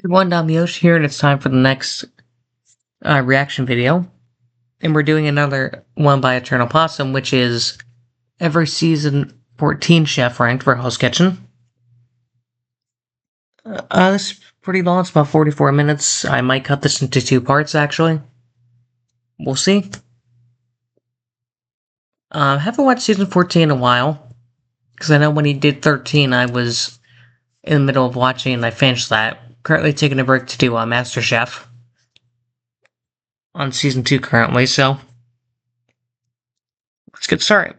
Everyone, I'm Yoshi here, and it's time for the next reaction video. And we're doing another one by Eternal Possum, which is every season 14 chef ranked for Hell's Kitchen. This is pretty long, it's about 44 minutes. I might cut this into two parts, actually. We'll see. Haven't watched season 14 in a while, because I know when he did 13, I was in the middle of watching, and I finished that. Currently taking a break to do Master Chef on season 2 currently, so let's get started.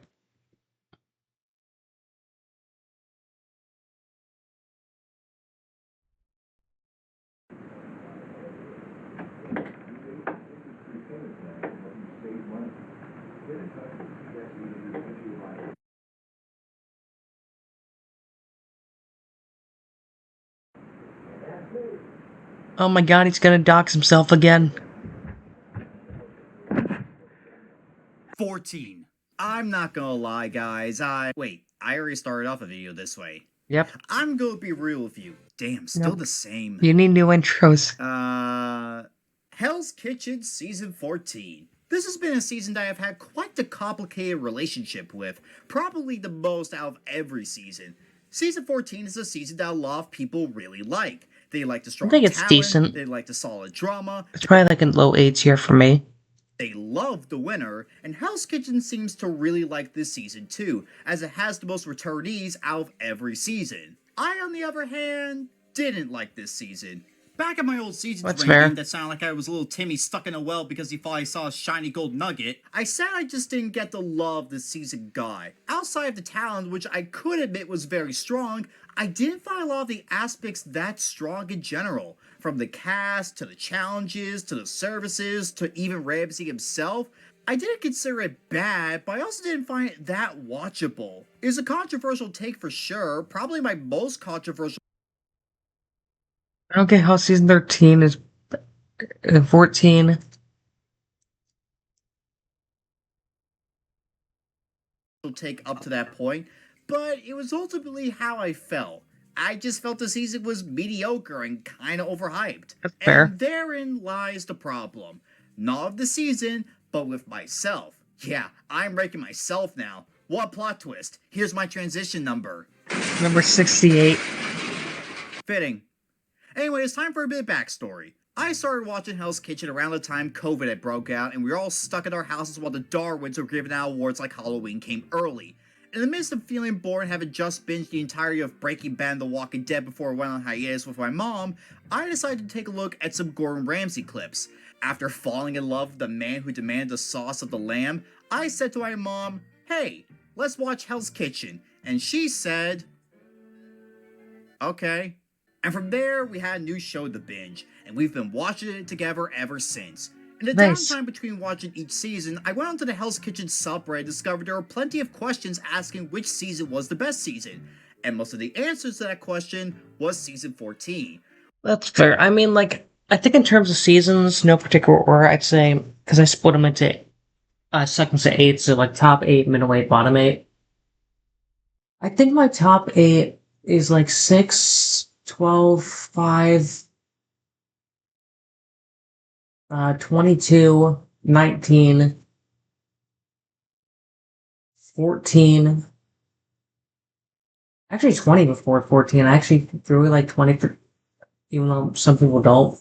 Oh my god, he's gonna dox himself again. 14. I'm not gonna lie, guys. Wait, I already started off a video this way. Yep. I'm gonna be real with you. Damn, still the same. You need new intros. Hell's Kitchen Season 14. This has been a season that I've had quite a complicated relationship with, probably the most out of every season. Season 14 is a season that a lot of people really like. They like the strong think it's talent, decent. they like the solid drama. It's probably like a low 8 tier for me. They love the winner, and Hell's Kitchen seems to really like this season too, as it has the most returnees out of every season. I, on the other hand, didn't like this season. Back in my old seasons That's ranking fair. that sounded like I was a little Timmy stuck in a well because he thought he saw a shiny gold nugget, I said I just didn't get the love this season got. Outside of the talent, which I could admit was very strong, I didn't find a lot of the aspects that strong in general. From the cast, to the challenges, to the services, to even Ramsay himself. I didn't consider it bad, but I also didn't find it that watchable. It was a controversial take for sure, probably my most controversial I don't get how season 13 is 14. take up to that point, but it was ultimately how I felt. I just felt the season was mediocre and kinda overhyped. That's fair. And therein lies the problem. Not of the season, but with myself. Yeah, I'm ranking myself now. What plot twist? Here's my transition number. Number 68. Fitting. Anyway, it's time for a bit of backstory. I started watching Hell's Kitchen around the time COVID had broke out, and we were all stuck in our houses while the Darwins were giving out awards like Halloween came early. In the midst of feeling bored and having just binged the entirety of Breaking Bad and The Walking Dead before I went on hiatus with my mom, I decided to take a look at some Gordon Ramsay clips. After falling in love with the man who demanded the sauce of the lamb, I said to my mom, "Hey, let's watch Hell's Kitchen," and she said, "Okay." And from there, we had a new show to binge, and we've been watching it together ever since. In the Nice. downtime between watching each season, I went onto the Hell's Kitchen subreddit and discovered there were plenty of questions asking which season was the best season, and most of the answers to that question was season 14. That's fair. I mean, like, I think in terms of seasons, no particular order, I'd say, because I split them into seconds to 8, so like top 8, middle 8, bottom 8. I think my top 8 is like 6, 12, 5, 22, 19, 14. Actually, 20 before 14. I actually really like 20, even though some people don't.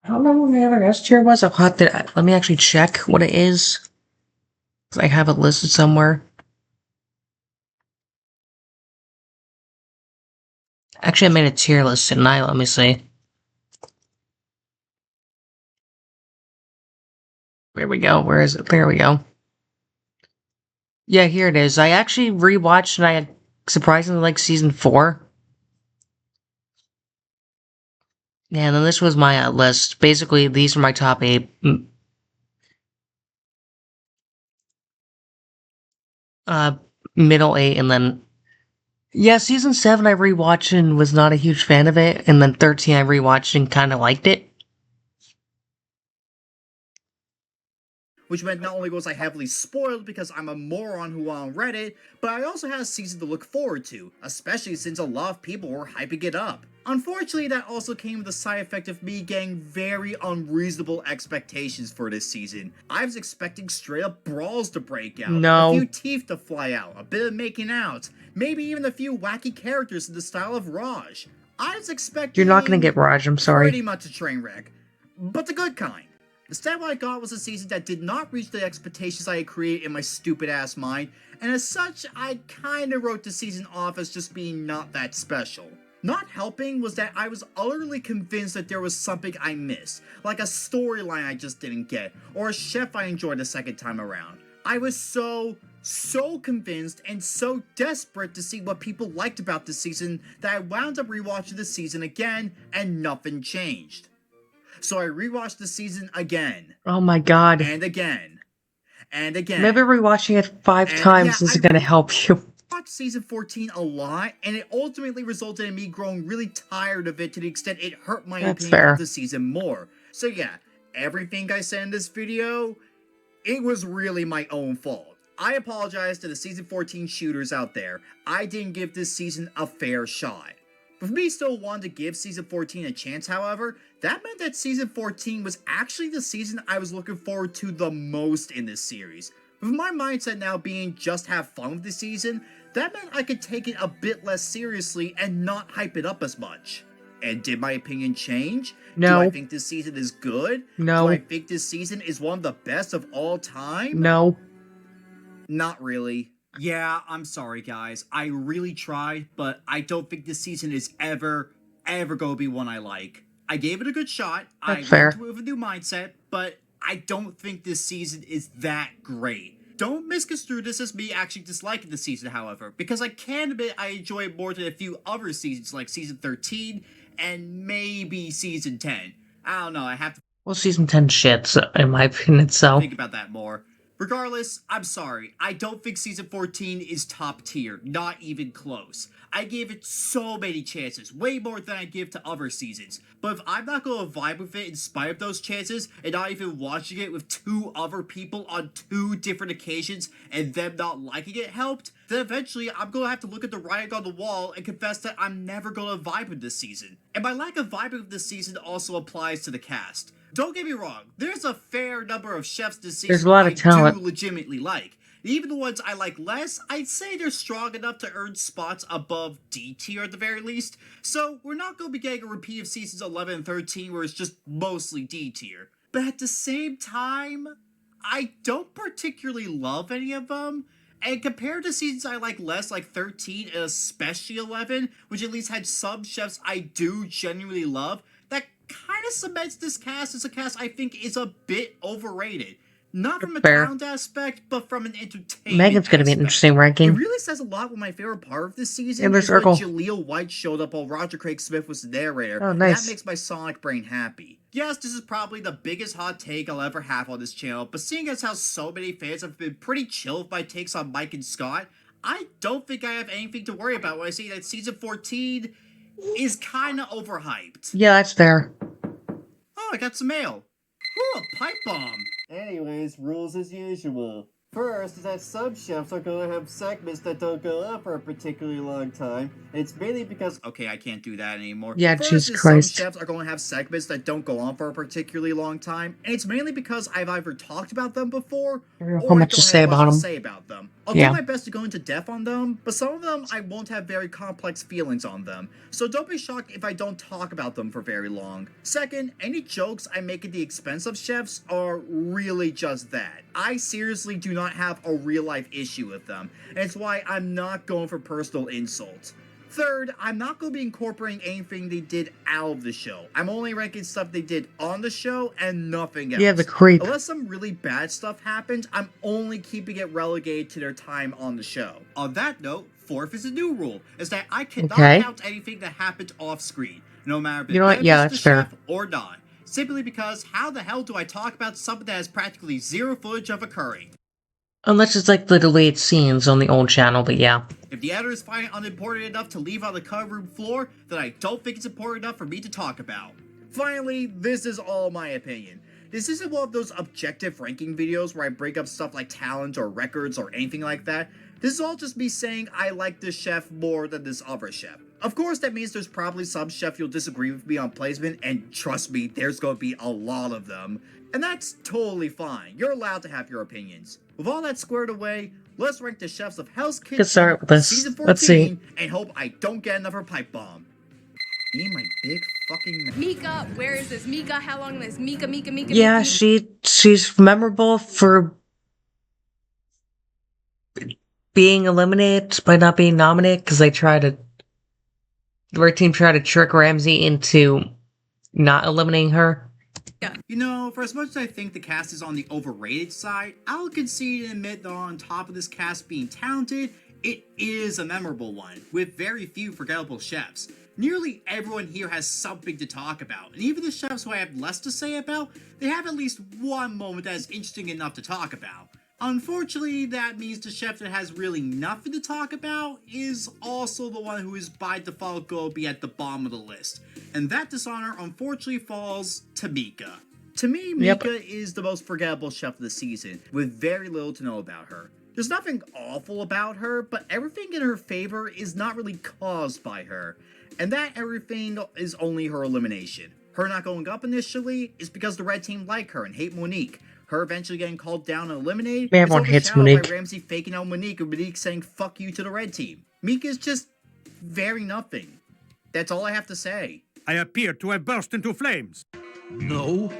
I don't know what my other S tier was. I'll have to, let me actually check what it is. 'Cause I have it listed somewhere. Actually, I made a tier list tonight. Let me see. There we go. Where is it? There we go. Yeah, here it is. I actually rewatched and I had surprisingly like season 4. Yeah, and then this was my list. Basically, these are my top 8. Middle 8, and then... Yeah, season 7 I rewatched and was not a huge fan of it, and then 13 I rewatched and kind of liked it. Which meant not only was I heavily spoiled because I'm a moron who went on Reddit, but I also had a season to look forward to, especially since a lot of people were hyping it up. Unfortunately, that also came with the side effect of me getting very unreasonable expectations for this season. I was expecting straight up brawls to break out, a No. few teeth to fly out, a bit of making out, maybe even a few wacky characters in the style of Raj. I was expecting You're not gonna get Raj, I'm sorry. pretty much a train wreck, but the good kind. Instead, what I got was a season that did not reach the expectations I had created in my stupid ass mind, and as such, I kinda wrote the season off as just being not that special. Not helping was that I was utterly convinced that there was something I missed, like a storyline I just didn't get, or a chef I enjoyed the second time around. I was so convinced and so desperate to see what people liked about this season that I wound up rewatching the season again, and nothing changed. So I rewatched the season again, Oh my god. and again, and again. Maybe rewatching it 5 And times yeah, isn't gonna help you. watched season 14 a lot, and it ultimately resulted in me growing really tired of it to the extent it hurt my That's opinion fair. of the season more. So yeah, everything I said in this video, it was really my own fault. I apologize to the season 14 shooters out there. I didn't give this season a fair shot. For me still wanting to give season 14 a chance, however, that meant that season 14 was actually the season I was looking forward to the most in this series. With my mindset now being just have fun with the season, that meant I could take it a bit less seriously and not hype it up as much. And did my opinion change? Do I No. think this season is good? No. Do I think this season is one of the best of all time? No. Not really. Yeah, I'm sorry guys. I really tried, but I don't think this season is ever gonna be one I like. I gave it a good shot. That's I fair. went to it with a new mindset, but I don't think this season is that great. Don't misconstrue this as me actually disliking the season, however, because I can admit I enjoy it more than a few other seasons like season 13 and maybe season 10. I don't know, I have to Well, season 10 shits, in my opinion, so. think about that more. Regardless, I'm sorry. I don't think season 14 is top tier, not even close. I gave it so many chances, way more than I give to other seasons. But if I'm not going to vibe with it in spite of those chances, and not even watching it with 2 other people on 2 different occasions, and them not liking it helped, then eventually I'm going to have to look at the writing on the wall and confess that I'm never going to vibe with this season. And my lack of vibing with this season also applies to the cast. Don't get me wrong, there's a fair number of chefs this season There's a lot of I talent. do legitimately like. Even the ones I like less, I'd say they're strong enough to earn spots above D tier at the very least. So we're not going to be getting a repeat of seasons 11 and 13 where it's just mostly D tier. But at the same time, I don't particularly love any of them. And compared to seasons I like less, like 13 and especially 11, which at least had some chefs I do genuinely love, that kind of cements this cast as a cast I think is a bit overrated. Not from a Fair. talent aspect, but from an entertainment Megan's gonna be an aspect. interesting It ranking. really says a lot when my favorite part of this season Inner is when circle. Jaleel White showed up while Roger Craig Smith was the narrator. Oh, And nice. that makes my Sonic brain happy. Yes, this is probably the biggest hot take I'll ever have on this channel, but seeing as how so many fans have been pretty chill with my takes on Mike and Scott, I don't think I have anything to worry about when I see that season 14 is kinda overhyped. Yeah, that's fair. Oh, I got some mail. Ooh, a pipe bomb. Anyways, rules as usual. First is that some chefs are going to have segments that don't go on for a particularly long time. It's mainly because... Okay, I can't do that anymore. Yeah, First Jesus is Christ. some chefs are going to have segments that don't go on for a particularly long time, and it's mainly because I've either talked about them before, I don't know or how I much don't to say have much about to them. say about them. I'll Yeah. do my best to go into depth on them, but some of them I won't have very complex feelings on them, so don't be shocked if I don't talk about them for very long. Second, any jokes I make at the expense of chefs are really just that. I seriously do not have a real life issue with them, and it's why I'm not going for personal insults. Third, I'm not going to be incorporating anything they did out of the show. I'm only ranking stuff they did on the show and nothing else. Yeah, the creep. Unless some really bad stuff happened, I'm only keeping it relegated to their time on the show. On that note, fourth is a new rule, is that I cannot Okay. count anything that happened off screen, no matter if it You know what? Yeah, benefits that's the fair. chef or not. Simply because how the hell do I talk about something that has practically zero footage of occurring? Unless it's like the deleted scenes on the old channel, but yeah. If the editors find it unimportant enough to leave on the cut room floor, then I don't think it's important enough for me to talk about. Finally, this is all my opinion. This isn't one of those objective ranking videos where I break up stuff like talent or records or anything like that. This is all just me saying I like this chef more than this other chef. Of course, that means there's probably some chef you'll disagree with me on placement, and trust me, there's gonna be a lot of them. And that's totally fine. You're allowed to have your opinions. With all that squared away, let's rank the chefs of Hell's Kitchen start with this. season 14 Let's see. and hope I don't get another pipe bomb. Me and my big fucking mouth. Mika, where is this? Mika, how long is this? Mika. Yeah, she's memorable for being eliminated by not being nominated because the red team tried to trick Ramsey into not eliminating her. You know, for as much as I think the cast is on the overrated side, I'll concede and admit that on top of this cast being talented, it is a memorable one, with very few forgettable chefs. Nearly everyone here has something to talk about, and even the chefs who I have less to say about, they have at least one moment that is interesting enough to talk about. Unfortunately, that means the chef that has really nothing to talk about is also the one who is by default going to be at the bottom of the list. And that dishonor unfortunately falls to Mika. To me, Mika is the most forgettable chef of the season, with very little to know about her. There's nothing awful about her, but everything in her favor is not really caused by her. And that everything is only her elimination. Her not going up initially is because the red team like her and hate Monique. Her eventually getting called down and eliminated is Everyone hates Monique. by Ramsey faking out Monique and Monique saying fuck you to the red team. Mika's just very nothing. That's all I have to say. I appear to have burst into flames. No.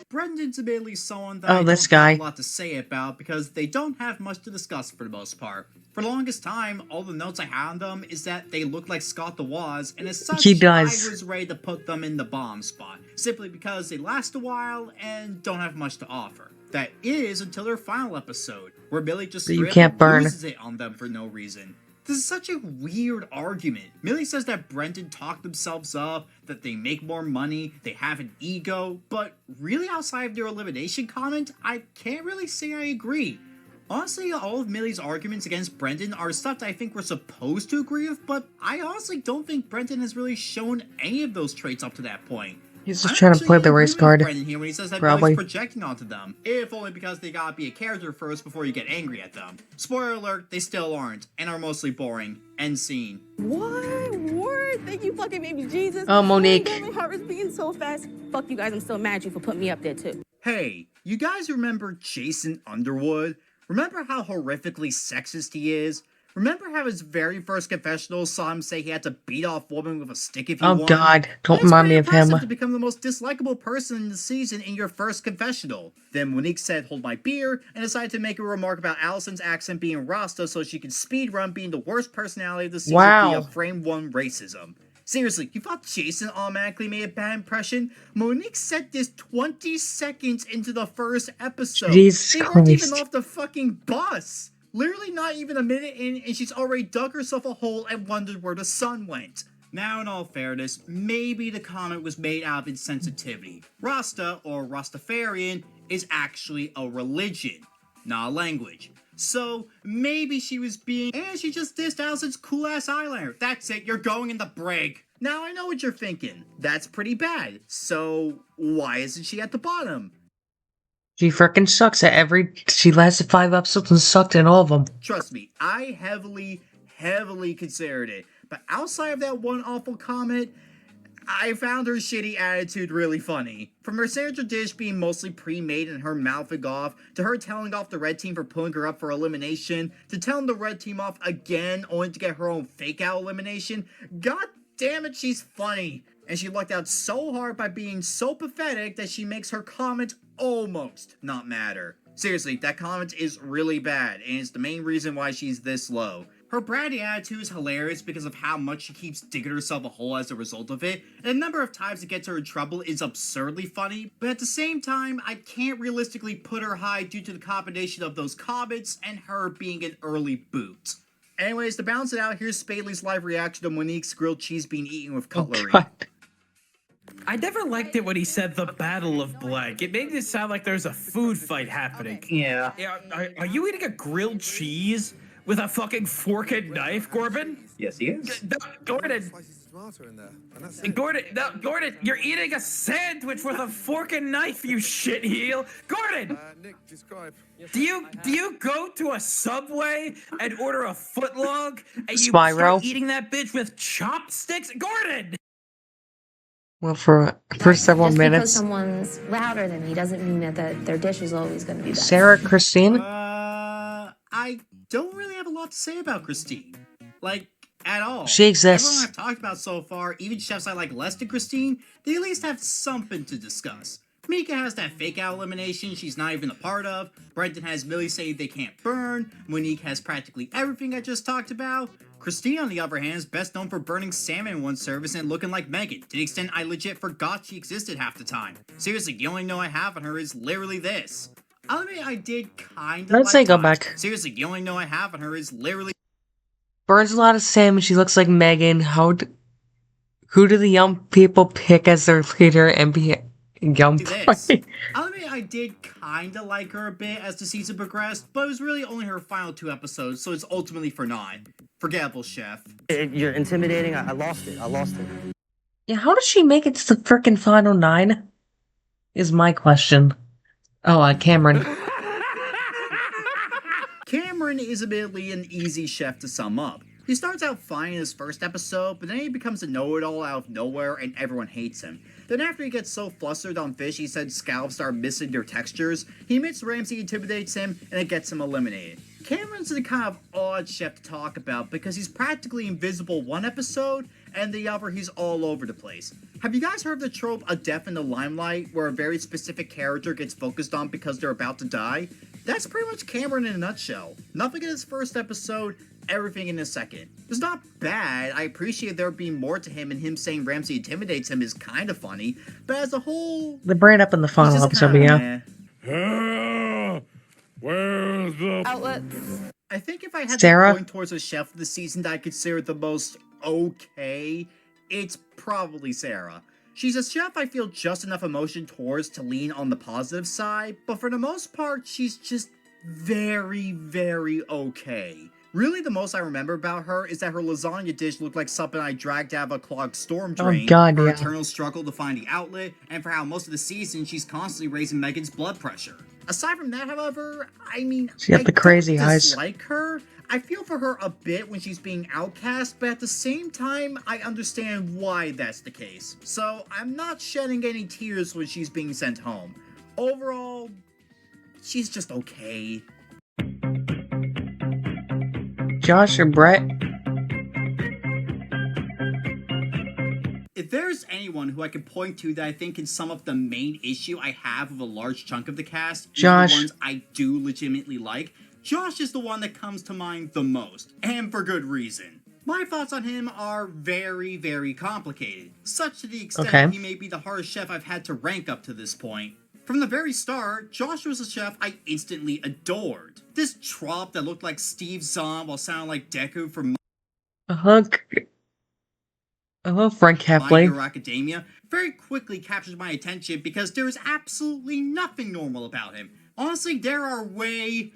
Brendan's admittedly someone that Oh, I this don't guy. have a lot to say about because they don't have much to discuss for the most part. For the longest time, all the notes I had on them is that they look like Scott the Woz, and as such, He does. I was ready to put them in the bomb spot, simply because they last a while and don't have much to offer. That is until their final episode, where Millie just That you straight can't up burn. loses it on them for no reason. This is such a weird argument. Millie says that Brendan talked themselves up, that they make more money, they have an ego, but really outside of their elimination comment, I can't really say I agree. Honestly, all of Millie's arguments against Brendan are stuff that I think we're supposed to agree with, but I honestly don't think Brendan has really shown any of those traits up to that point. He's just I'm trying to actually play the agree race with card. Brendan here when he says that Probably. Millie's projecting onto them, if only because they gotta be a character first before you get angry at them. Spoiler alert, they still aren't, and are mostly boring. End scene. What? Word? Thank you, fucking baby Jesus. Oh, Monique. My heart was beating so fast. Fuck you guys, I'm still mad at you for putting me up there too. Hey, you guys remember Jason Underwood? Remember how horrifically sexist he is? Remember how his very first confessional saw him say he had to beat off women with a stick if he Oh won? god, don't It's remind me pretty of him. impressive to become the most dislikable person in the season in your first confessional. Then Monique said, "Hold my beer," and decided to make a remark about Allison's accent being Rasta so she could speedrun being the worst personality of the season Wow. via frame 1 racism. Seriously, you thought Jason automatically made a bad impression? Monique said this 20 seconds into the first episode. Jesus they weren't even Christ. off the fucking bus. Literally not even a minute in, and she's already dug herself a hole and wondered where the sun went. Now, in all fairness, maybe the comment was made out of insensitivity. Rasta, or Rastafarian, is actually a religion, not a language. So, maybe she was being, and she just dissed Allison's cool-ass eyeliner. That's it, you're going in the brig. Now, I know what you're thinking. That's pretty bad. So, why isn't she at the bottom? She frickin' sucks she lasted 5 episodes and sucked in all of them. Trust me, I heavily considered it. But outside of that one awful comment, I found her shitty attitude really funny. From her signature dish being mostly pre-made and her mouthing off, to her telling off the red team for pulling her up for elimination, to telling the red team off again only to get her own fake-out elimination, god damn it, she's funny. And she lucked out so hard by being so pathetic that she makes her comment almost not matter. Seriously, that comment is really bad, and it's the main reason why she's this low. Her bratty attitude is hilarious because of how much she keeps digging herself a hole as a result of it, and the number of times it gets her in trouble is absurdly funny, but at the same time, I can't realistically put her high due to the combination of those comments and her being an early boot. Anyways, to balance it out, here's Spadley's live reaction to Monique's grilled cheese being eaten with Oh cutlery. god. I never liked it when he said the Battle of Blank. It made it sound like there's a food fight happening. Yeah. Yeah, are you eating a grilled cheese? with a fucking fork and knife, Corbin? Yes, he is. Gordon, Gordon, you're eating a sandwich with a fork and knife, you shitheel. Gordon, Nick, describe. do you go to a Subway and order a footlong and you Spyro. start eating that bitch with chopsticks? Gordon! Well, for several Just because minutes, someone's louder than me doesn't mean that their dish is always going to be better. Sarah, Christine. I don't really have a lot to say about Christine. Like, at all. She exists. Everyone I've talked about so far, even chefs I like less than Christine, they at least have something to discuss. Mika has that fake out elimination she's not even a part of. Brendan has Millie say they can't burn. Monique has practically everything I just talked about. Christine, on the other hand, is best known for burning salmon in one service and looking like Megan, to the extent I legit forgot she existed half the time. Seriously, the only note I have on her is literally this. I'll admit I did kinda Let's say like go Taj. back. Seriously, the only note I have on her is literally Burns a lot of salmon. She looks like Megan. Who do the young people pick as their leader and be young this. boy? I'll admit I did kinda like her a bit as the season progressed, but it was really only her final 2 episodes, so it's ultimately for 9. Forgettable, chef. You're intimidating. I lost it. Yeah, how did she make it to the frickin' final 9? Is my question. Oh, Cameron. Cameron is admittedly an easy chef to sum up. He starts out fine in his first episode, but then he becomes a know-it-all out of nowhere and everyone hates him. Then after he gets so flustered on fish he said scallops are missing their textures, he admits Ramsay intimidates him and it gets him eliminated. Cameron's the kind of odd chef to talk about because he's practically invisible one episode, and the other he's all over the place. Have you guys heard of the trope A Death in the Limelight, where a very specific character gets focused on because they're about to die? That's pretty much Cameron in a nutshell. Nothing in his first episode, everything in his second. It's not bad, I appreciate there being more to him, and him saying Ramsay intimidates him is kind of funny, but as a whole... They bring it up in the he's final just episode, kinda yeah. meh. Where's the Outlets. I think if I had Sarah? to point towards a chef of the season that I consider the most okay, it's probably Sarah. She's a chef I feel just enough emotion towards to lean on the positive side, but for the most part, she's just very, very okay. Really, the most I remember about her is that her lasagna dish looked like something I dragged out of a clogged storm drain, God, her yeah. eternal struggle to find the outlet, and for how most of the season she's constantly raising Megan's blood pressure. Aside from that, however, I mean, She got the crazy don't eyes. dislike her. I feel for her a bit when she's being outcast, but at the same time, I understand why that's the case. So, I'm not shedding any tears when she's being sent home. Overall, she's just okay. Josh or Brett? If there's anyone who I can point to that I think can sum up the main issue I have with a large chunk of the cast, even Josh. the ones I do legitimately like, Josh is the one that comes to mind the most, and for good reason. My thoughts on him are very, very complicated, such to the extent Okay. he may be the hardest chef I've had to rank up to this point. From the very start, Josh was a chef I instantly adored. This trop that looked like Steve Zahn while sounding like Deku from Hello, Frank My Heffley. Hero Academia very quickly captures my attention because there is absolutely nothing normal about him. Honestly, there are way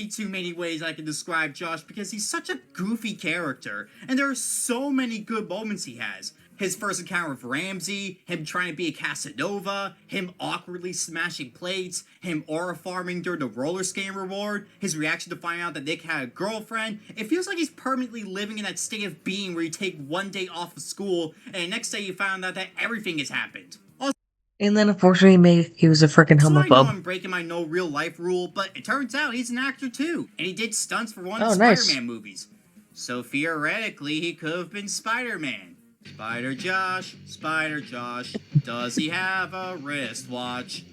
too many ways I can describe Josh because he's such a goofy character, and there are so many good moments he has. His first encounter with Ramsay, him trying to be a Casanova, him awkwardly smashing plates, him aura farming during the roller skating reward, his reaction to finding out that Nick had a girlfriend. It feels like he's permanently living in that state of being where you take one day off of school, and the next day you found out that everything has happened. And then unfortunately he was a freaking So I know homophobe. I'm breaking my no real life rule, but it turns out he's an actor too, and he did stunts for one of Oh, the nice. Spider-Man movies. So theoretically, he could have been Spider-Man. Spider Josh, does he have a wristwatch?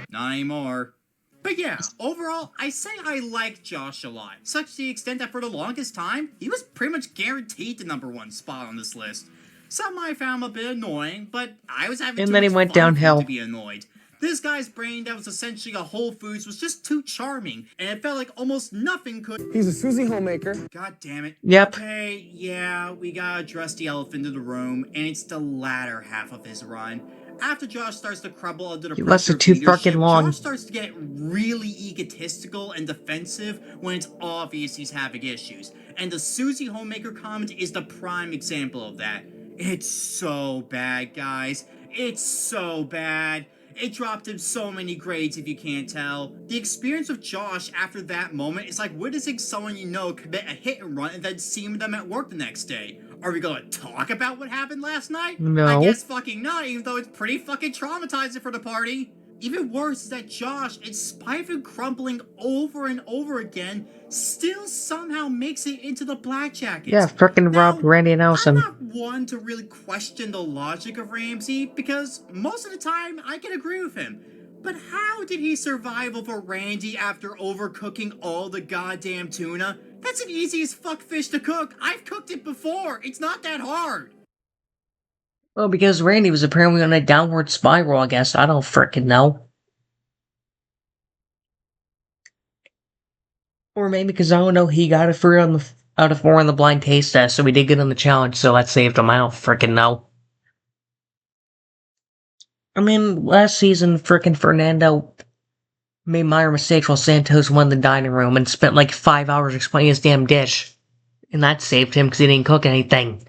Not anymore. But yeah, overall, I say I like Josh a lot, such to the extent that for the longest time, he was pretty much guaranteed the #1 spot on this list. Some might find him a bit annoying, but I was having And too then he much went fun for him downhill. to be annoyed. This guy's brain that was essentially a Whole Foods was just too charming, and it felt like almost nothing could. He's a Susie homemaker. God damn it. Yep. Okay, yeah, we gotta address the elephant in the room, and it's the latter half of his run. After Josh starts to crumble under the You pressure lasted of too leadership, fucking long. Josh starts to get really egotistical and defensive when it's obvious he's having issues. And the Susie Homemaker comment is the prime example of that. It's so bad, guys. It's so bad. It dropped him so many grades if you can't tell. The experience of Josh after that moment is like witnessing someone you know commit a hit and run and then seeing them at work the next day. Are we gonna talk about what happened last night? No. I guess fucking not, even though it's pretty fucking traumatizing for the party. Even worse is that Josh, in spite of him crumbling over and over again, still somehow makes it into the Black Jackets. Yeah, frickin' Now, robbed Randy and I'm Allison. not one to really question the logic of Ramsey, because most of the time I can agree with him. But how did he survive over Randy after overcooking all the goddamn tuna? That's an easy as fuck fish to cook. I've cooked it before. It's not that hard. Well, because Randy was apparently on a downward spiral, I guess. I don't frickin' know. Or maybe because I don't know, he got a 3 out of 4 on the blind taste test, so he did good on the challenge, so that saved him. I don't frickin' know. I mean, last season, frickin' Fernando made minor mistakes while Santos won the dining room and spent like 5 hours explaining his damn dish. And that saved him because he didn't cook anything.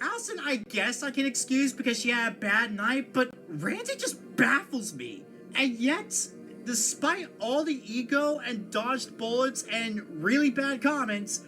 Allison, I guess I can excuse because she had a bad night, but Randy just baffles me. And yet, despite all the ego and dodged bullets and really bad comments,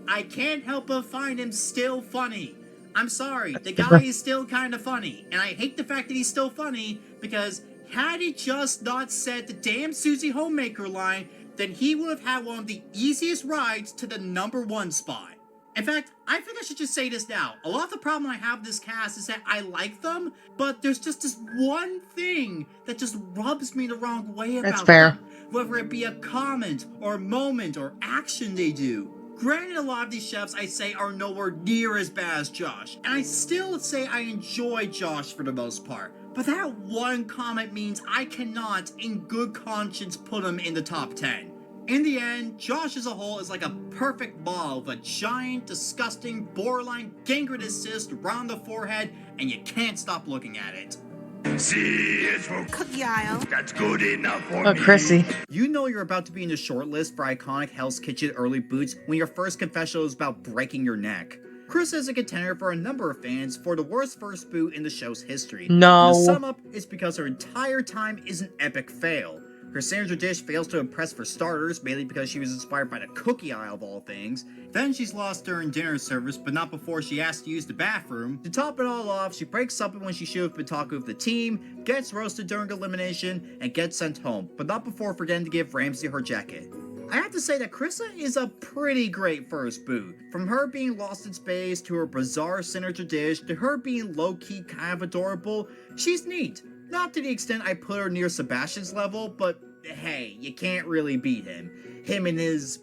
I can't help but find him still funny. I'm sorry, the guy is still kind of funny, and I hate the fact that he's still funny because had he just not said the damn Susie Homemaker line, then he would have had one of the easiest rides to the #1 spot. In fact, I think I should just say this now. A lot of the problem I have with this cast is that I like them, but there's just this one thing that just rubs me the wrong way about That's fair. them. Whether it be a comment, or a moment, or action they do. Granted, a lot of these chefs I say are nowhere near as bad as Josh, and I still say I enjoy Josh for the most part. But that one comment means I cannot, in good conscience, put him in the top 10. In the end, Josh as a whole is like a perfect ball of a giant, disgusting, borderline gangrenous cyst around the forehead, and you can't stop looking at it. See, it's for Cookie aisle. that's good enough for Oh, me. Chrissy. You know you're about to be in the shortlist for iconic Hell's Kitchen early boots when your first confessional is about breaking your neck. Chris is a contender for a number of fans for the worst first boot in the show's history. No. And to sum up, it's because her entire time is an epic fail. Her signature dish fails to impress for starters, mainly because she was inspired by the cookie aisle of all things. Then she's lost during dinner service, but not before she has to use the bathroom. To top it all off, she breaks something when she should have been talking with the team, gets roasted during elimination, and gets sent home, but not before forgetting to give Ramsey her jacket. I have to say that Krista is a pretty great first boot. From her being lost in space, to her bizarre signature dish, to her being low-key kind of adorable, she's neat. Not to the extent I put her near Sebastian's level, but hey, you can't really beat him. Him and his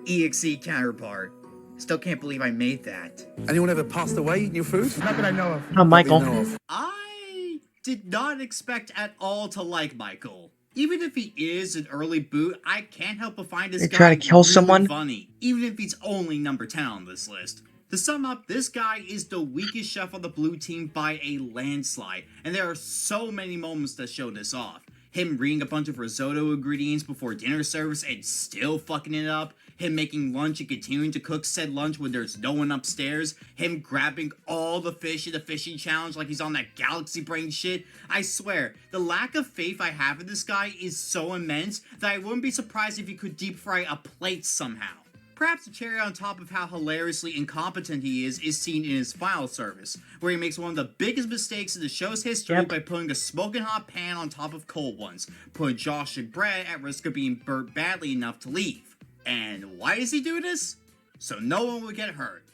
EXE counterpart. Still can't believe I made that. Anyone ever passed away in your food? Not that I know of. Oh, Michael. That we know of. I did not expect at all to like Michael. Even if he is an early boot, I can't help but find this You guy try to kill really someone? funny, even if he's only number 10 on this list. To sum up, this guy is the weakest chef on the blue team by a landslide, and there are so many moments that show this off. Him reading a bunch of risotto ingredients before dinner service and still fucking it up. Him making lunch and continuing to cook said lunch when there's no one upstairs. Him grabbing all the fish in the fishing challenge like he's on that galaxy brain shit. I swear, the lack of faith I have in this guy is so immense that I wouldn't be surprised if he could deep fry a plate somehow. Perhaps the cherry on top of how hilariously incompetent he is seen in his final service, where he makes one of the biggest mistakes in the show's history by putting a smoking hot pan on top of cold ones, putting Josh and Brett at risk of being burnt badly enough to leave. And why does he do this? So no one would get hurt.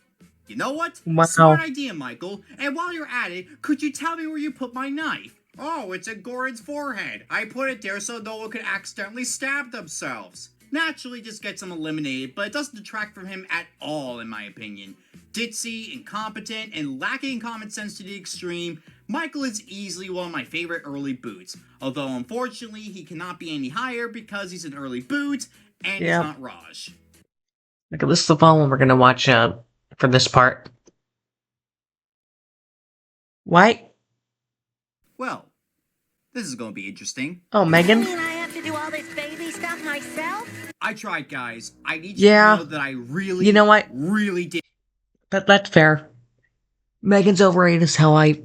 You know what? Wow. Smart idea, Michael. And while you're at it, could you tell me where you put my knife? Oh, it's in Gordon's forehead. I put it there so no one could accidentally stab themselves. Naturally just gets him eliminated, but it doesn't detract from him at all, in my opinion. Ditzy, incompetent, and lacking common sense to the extreme, Michael is easily one of my favorite early boots. Although, unfortunately, he cannot be any higher because he's an early boot, and he's not Raj. Okay, this is the final one we're gonna watch for this part. Why? This is gonna be interesting. Oh, Megan? I have to do all this baby stuff myself? I tried, guys. I need you Yeah. to know that I really, You know what? really did That's fair. Megan's overrated as hell. I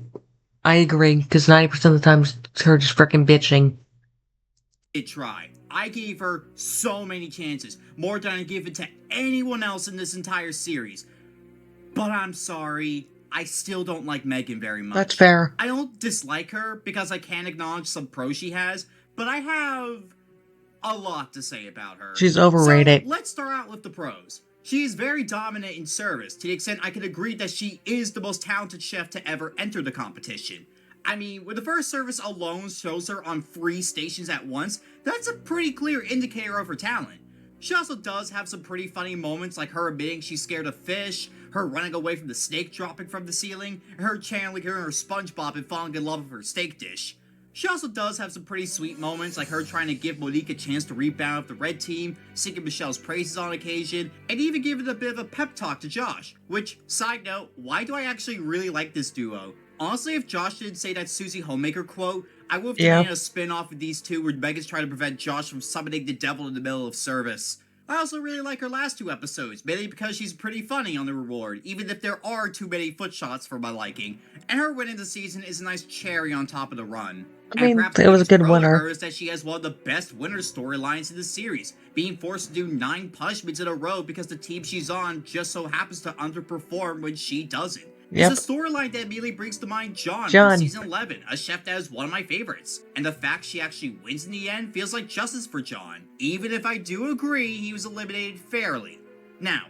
agree, because 90% of the time it's her just freaking bitching. try. I gave her so many chances, more than I give it to anyone else in this entire series. But I'm sorry, I still don't like Megan very much. That's fair. I don't dislike her because I can acknowledge some pros she has, but I have a lot to say about her. She's overrated. So let's start out with the pros. She is very dominant in service, to the extent I can agree that she is the most talented chef to ever enter the competition. I mean, when the first service alone shows her on 3 stations at once, that's a pretty clear indicator of her talent. She also does have some pretty funny moments, like her admitting she's scared of fish, her running away from the snake dropping from the ceiling, and her channeling her inner SpongeBob and falling in love with her steak dish. She also does have some pretty sweet moments, like her trying to give Monique a chance to rebound with the red team, singing Michelle's praises on occasion, and even giving a bit of a pep talk to Josh. Which, side note, why do I actually really like this duo? Honestly, if Josh didn't say that Susie Homemaker quote, I would have demanded a spin-off of these two where Megan's trying to prevent Josh from summoning the devil in the middle of service. I also really like her last 2 episodes, mainly because she's pretty funny on the reward, even if there are too many foot shots for my liking, and her winning the season is a nice cherry on top of the run. I mean, perhaps it was a the good biggest pro to winner. her is that she has one of the best winner storylines in the series, being forced to do 9 punishments in a row because the team she's on just so happens to underperform when she doesn't. Yep. It's a storyline that immediately brings to mind John John. from season 11, a chef that is one of my favorites. And the fact she actually wins in the end feels like justice for John, even if I do agree he was eliminated fairly. Now,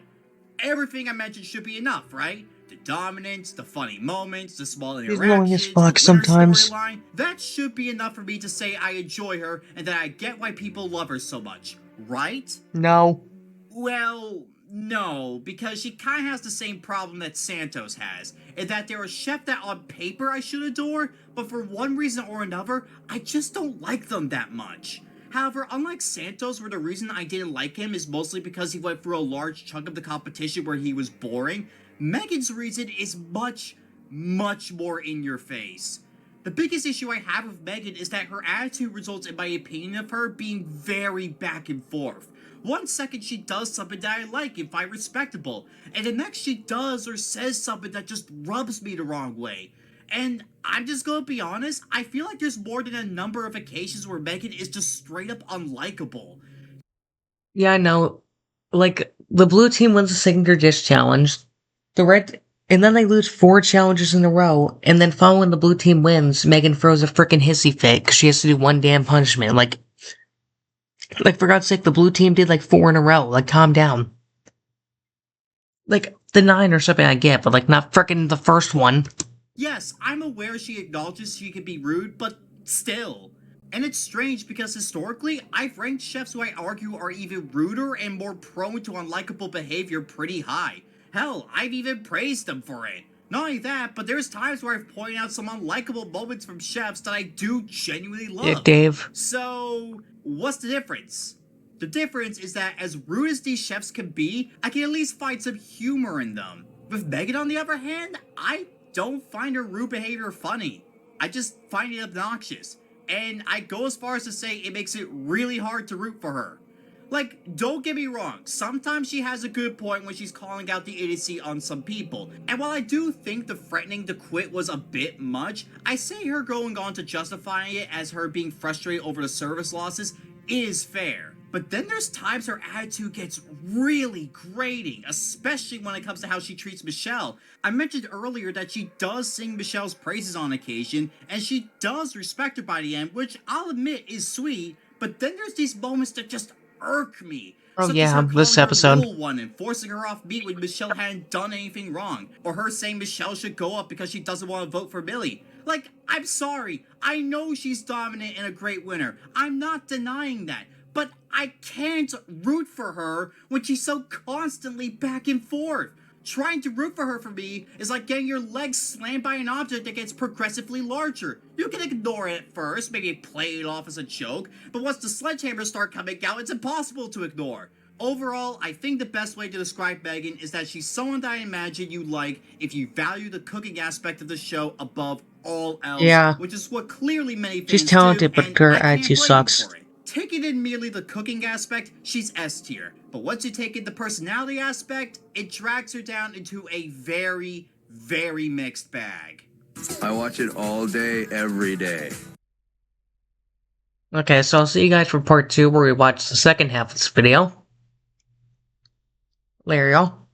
everything I mentioned should be enough, right? The dominance, the funny moments, the small He's annoying as interactions, fuck the winner sometimes. storyline. That should be enough for me to say I enjoy her and that I get why people love her so much, right? No. Well, no, because she kind of has the same problem that Santos has, in that they're a chef that on paper I should adore, but for one reason or another, I just don't like them that much. However, unlike Santos, where the reason I didn't like him is mostly because he went through a large chunk of the competition where he was boring, Megan's reason is much, much more in your face. The biggest issue I have with Megan is that her attitude results in my opinion of her being very back and forth. One second she does something that I like and find respectable, and the next she does or says something that just rubs me the wrong way. And I'm just gonna be honest, I feel like there's more than a number of occasions where Megan is just straight up unlikable. Yeah, I know. Like, the blue team wins the signature dish challenge. And then they lose 4 challenges in a row. And then following the blue team wins, Megan throws a freaking hissy fit because she has to do 1 damn punishment. Like, for God's sake, the blue team did like 4 in a row. Like, calm down. Like, the 9 or something I get, but like, not freaking the first one. Yes, I'm aware she acknowledges she can be rude, but still. And it's strange because historically, I've ranked chefs who I argue are even ruder and more prone to unlikable behavior pretty high. Hell, I've even praised them for it. Not only that, but there's times where I've pointed out some unlikable moments from chefs that I do genuinely love. Yeah, Dave. So, what's the difference? The difference is that as rude as these chefs can be, I can at least find some humor in them. With Megan, on the other hand, I don't find her rude behavior funny. I just find it obnoxious. And I go as far as to say it makes it really hard to root for her. Like, don't get me wrong, sometimes she has a good point when she's calling out the idiocy on some people. And while I do think the threatening to quit was a bit much, I say her going on to justifying it as her being frustrated over the service losses is fair. But then there's times her attitude gets really grating, especially when it comes to how she treats Michelle. I mentioned earlier that she does sing Michelle's praises on occasion, and she does respect her by the end, which I'll admit is sweet, but then there's these moments that just irk me. Oh Such yeah, as her this calling her episode. little one and forcing her off meat when Michelle hadn't done anything wrong. Or her saying Michelle should go up because she doesn't want to vote for Millie. Like, I'm sorry, I know she's dominant and a great winner. I'm not denying that. But I can't root for her when she's so constantly back and forth. Trying to root for her for me is like getting your legs slammed by an object that gets progressively larger. You can ignore it at first, maybe play it off as a joke, but once the sledgehammers start coming out, it's impossible to ignore. Overall, I think the best way to describe Megan is that she's someone that I imagine you like if you value the cooking aspect of the show above all else. Yeah. Which is what clearly many fans She's talented, do, but and her I can't attitude blame them sucks. for it. Taking in merely the cooking aspect, she's S tier. But once you take in the personality aspect, it drags her down into a very, very mixed bag. I watch it all day, every day. Okay, so I'll see you guys for part 2 where we watch the second half of this video. Later, y'all.